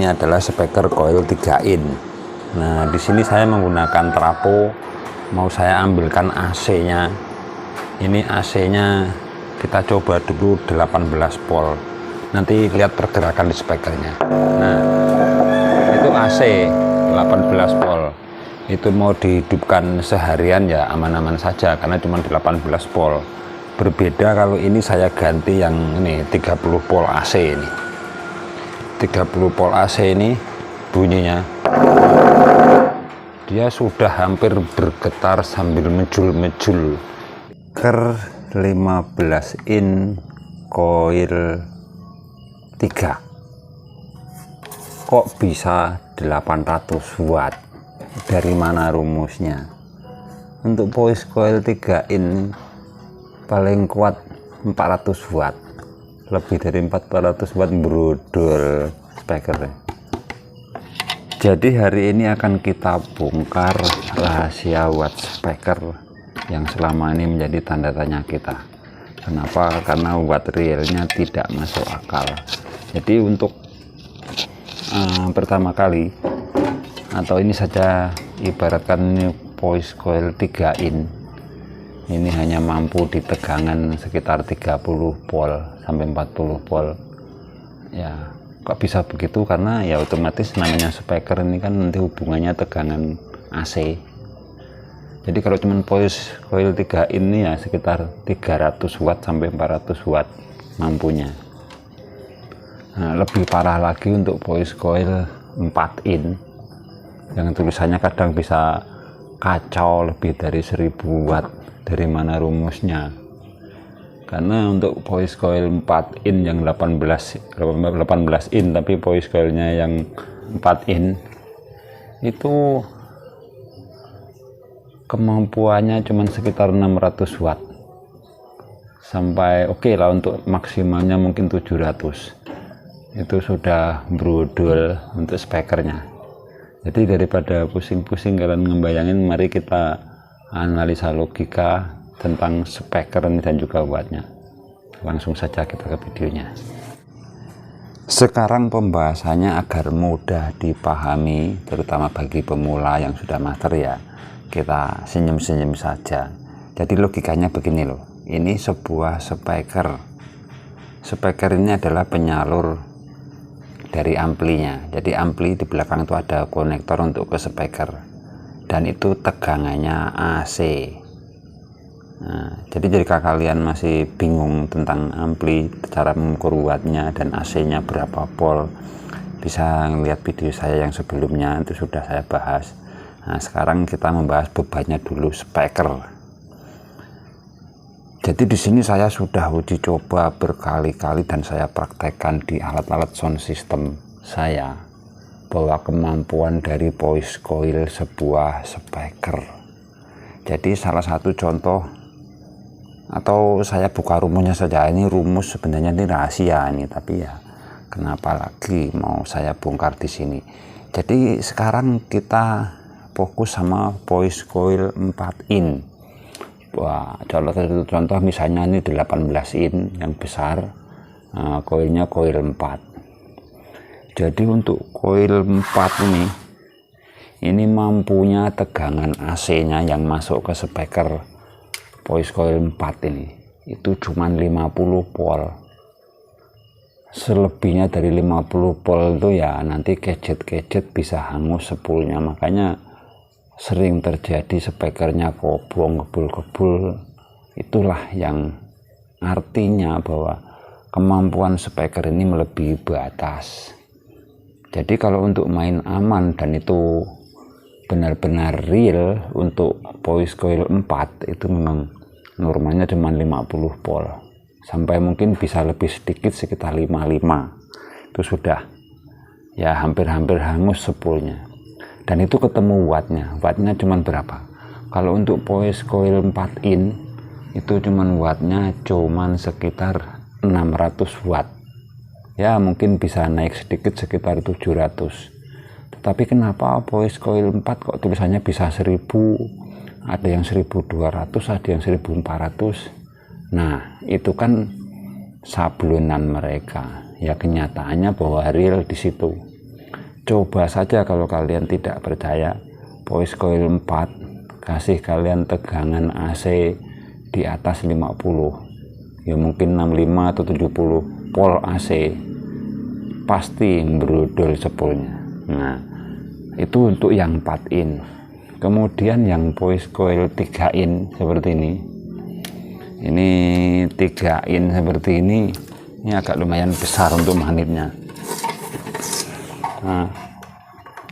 ini adalah speaker coil 3 in. Nah, di sini saya menggunakan trapo, mau saya ambilkan AC-nya. Ini AC-nya kita coba dulu 18 volt. Nanti lihat pergerakan di speakernya. Nah, itu AC 18 volt. Itu mau dihidupkan seharian ya aman-aman saja karena cuma 18 volt. Berbeda kalau ini saya ganti yang ini 30 volt AC ini. 30 volt AC ini bunyinya dia sudah hampir bergetar sambil mejul-mejul. Speaker 15 in coil 3 kok bisa 800 watt, dari mana rumusnya? Untuk voice coil 3 in paling kuat 400 watt, lebih dari 400 watt brodol speaker. Jadi hari ini akan kita bongkar rahasia watt speaker yang selama ini menjadi tanda tanya kita. Kenapa? Karena watt realnya tidak masuk akal. Jadi untuk pertama kali, atau ini saja ibaratkan ini voice coil 3 in, ini hanya mampu di tegangan sekitar 30 volt sampai 40 volt. Ya, kok bisa begitu? Karena ya otomatis namanya speaker ini kan nanti hubungannya tegangan AC. Jadi kalau cuman voice coil 3 in ya sekitar 300 watt sampai 400 watt mampunya. Nah, lebih parah lagi untuk voice coil 4 in yang tulisannya kadang bisa kacau lebih dari 1000 watt. Dari mana rumusnya? Karena untuk voice coil 4 in yang 18 in, tapi voice coilnya yang 4 in itu kemampuannya cuma sekitar 600 watt sampai oke lah, untuk maksimalnya mungkin 700. Itu sudah brodol untuk speakernya. Jadi daripada pusing-pusing kalian ngebayangin, mari kita analisa logika tentang speaker ini dan juga wattnya. Langsung saja kita ke videonya. Sekarang pembahasannya agar mudah dipahami, terutama bagi pemula yang sudah master ya. Kita senyum-senyum saja. Jadi logikanya begini loh. Ini sebuah speaker. Speaker ini adalah penyalur dari amplinya. Jadi ampli di belakang itu ada konektor untuk ke speaker. Dan itu tegangannya AC. Nah, jadi jika kalian masih bingung tentang ampli, cara mengukur wattnya dan AC-nya berapa volt, bisa lihat video saya yang sebelumnya, itu sudah saya bahas. Nah, sekarang kita membahas bebannya dulu, speaker. Jadi di sini saya sudah uji coba berkali-kali dan saya praktekkan di alat-alat sound system saya, bahwa kemampuan dari voice coil sebuah speaker. Jadi salah satu contoh, atau saya buka rumusnya saja. Ini rumus sebenarnya ini rahasia ini, tapi ya kenapa lagi mau saya bongkar di sini. Jadi sekarang kita fokus sama voice coil 4 in. Wah, contoh misalnya ini 18 in yang besar, coilnya coil 4. Jadi untuk coil 4 ini mampunya tegangan AC-nya yang masuk ke speaker voice coil 4 ini itu cuma 50 volt. Selebihnya dari 50 volt itu ya nanti gadget bisa hangus sepulnya. Makanya sering terjadi speakernya kobong, kebul-kebul. Itulah yang artinya bahwa kemampuan speaker ini melebihi batas. Jadi kalau untuk main aman dan itu benar-benar real, untuk voice coil 4 itu memang normalnya cuma 50 volt. Sampai mungkin bisa lebih sedikit, sekitar 55. Itu sudah ya hampir-hampir hangus sepulnya. Dan itu ketemu wattnya. Wattnya cuma berapa? Kalau untuk voice coil 4 in itu cuma wattnya cuma sekitar 600 watt. Ya mungkin bisa naik sedikit sekitar 700. Tetapi kenapa voice coil 4 kok tulisannya bisa 1000, ada yang 1200, ada yang 1400. Nah itu kan sablonan mereka. Ya kenyataannya bahwa real di situ. Coba saja kalau kalian tidak percaya, voice coil 4 kasih kalian tegangan AC di atas 50, ya mungkin 65 atau 70 volt AC, pasti brodol sepulnya. Nah, itu untuk yang 4 in. Kemudian yang voice coil 3 in seperti ini 3 in seperti ini agak lumayan besar untuk magnetnya. Nah,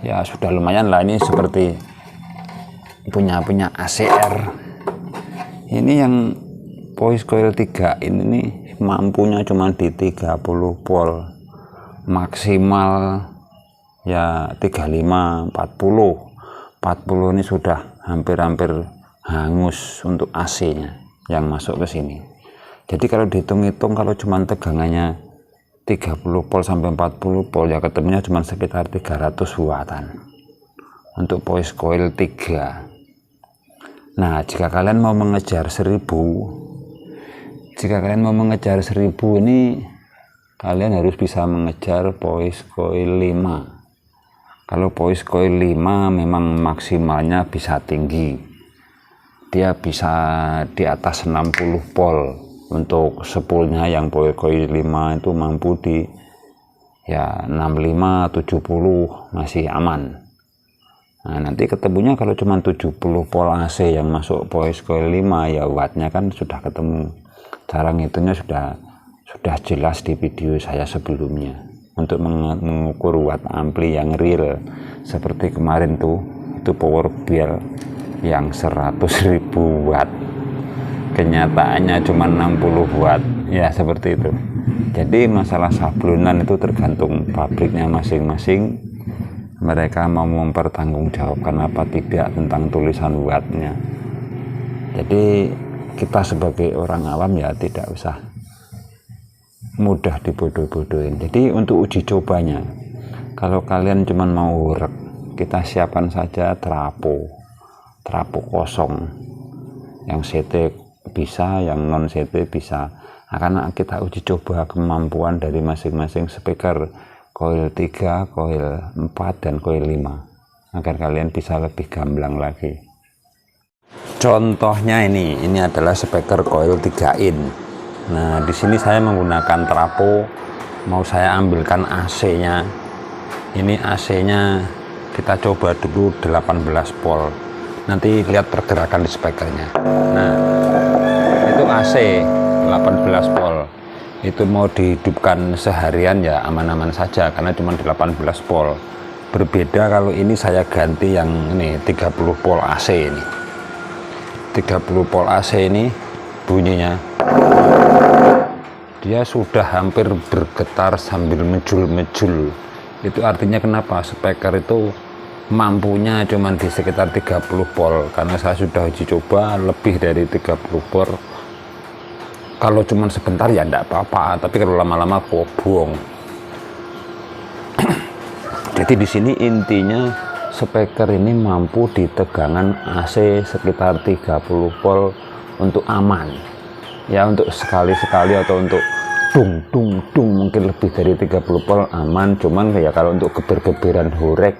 ya sudah lumayan lah, ini seperti punya ACR. Ini yang voice coil 3 ini mampunya cuma di 30 volt, maksimal ya 35, 40 ini sudah hampir hangus untuk AC nya yang masuk ke sini. Jadi kalau dihitung-hitung, kalau cuma tegangannya 30 volt sampai 40 volt, ya ketemunya cuma sekitar 300 wattan untuk voice coil 3. Nah, jika kalian mau mengejar 1000 ini, kalian harus bisa mengejar voice coil 5. Kalau voice coil 5 memang maksimalnya bisa tinggi, dia bisa di atas 60 volt. Untuk spoolnya yang voice coil 5 itu mampu di ya 65 70 masih aman. Nah, nanti ketemunya kalau cuma 70 volt AC yang masuk voice coil 5, ya wattnya kan sudah ketemu. Cara ngitungnya sudah jelas di video saya sebelumnya. Untuk mengukur watt ampli yang real seperti kemarin tuh, itu power bill yang 100.000 watt, kenyataannya cuma 60 watt, ya seperti itu. Jadi masalah sablonan itu tergantung pabriknya masing-masing, mereka mau mempertanggungjawabkan apa tidak tentang tulisan wattnya. Jadi kita sebagai orang awam ya tidak usah mudah dibodoh-bodohin. Jadi untuk uji cobanya, kalau kalian cuma mau urek, kita siapkan saja trapo kosong, yang CT bisa, yang non CT bisa. Nah, karena kita uji coba kemampuan dari masing-masing speaker coil 3, coil 4, dan coil 5 agar kalian bisa lebih gamblang lagi. Contohnya ini adalah speaker coil 3 in. Nah, di sini saya menggunakan trapo, mau saya ambilkan AC-nya. Ini AC-nya kita coba dulu 18 volt. Nanti lihat pergerakan di speakernya. Nah, itu AC 18 volt. Itu mau dihidupkan seharian ya aman-aman saja karena cuma 18 volt. Berbeda kalau ini saya ganti yang ini 30 volt AC ini. 30 volt AC ini bunyinya dia sudah hampir bergetar sambil mejul-mejul. Itu artinya kenapa speaker itu mampunya cuma di sekitar 30 volt, karena saya sudah uji coba lebih dari 30 volt. Kalau cuma sebentar ya enggak apa-apa, tapi kalau lama-lama kobong. Jadi di sini intinya speaker ini mampu di tegangan AC sekitar 30 volt untuk aman. Ya untuk sekali-sekali atau untuk dung mungkin lebih dari 30 volt aman, cuman ya kalau untuk geber-geberan horek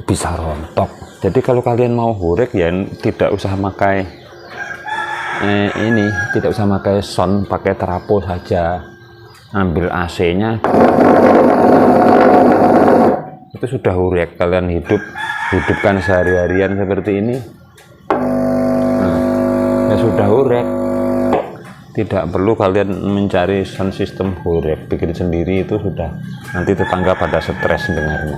bisa rontok. Jadi kalau kalian mau horek ya tidak usah pakai tidak usah pakai sound, pakai trapo saja, ambil AC nya itu sudah horek. Kalian hidupkan sehari-harian seperti ini, nah, ya sudah horek. Tidak perlu kalian mencari sound system horek, bikin sendiri itu sudah nanti tetangga pada stres dengarnya.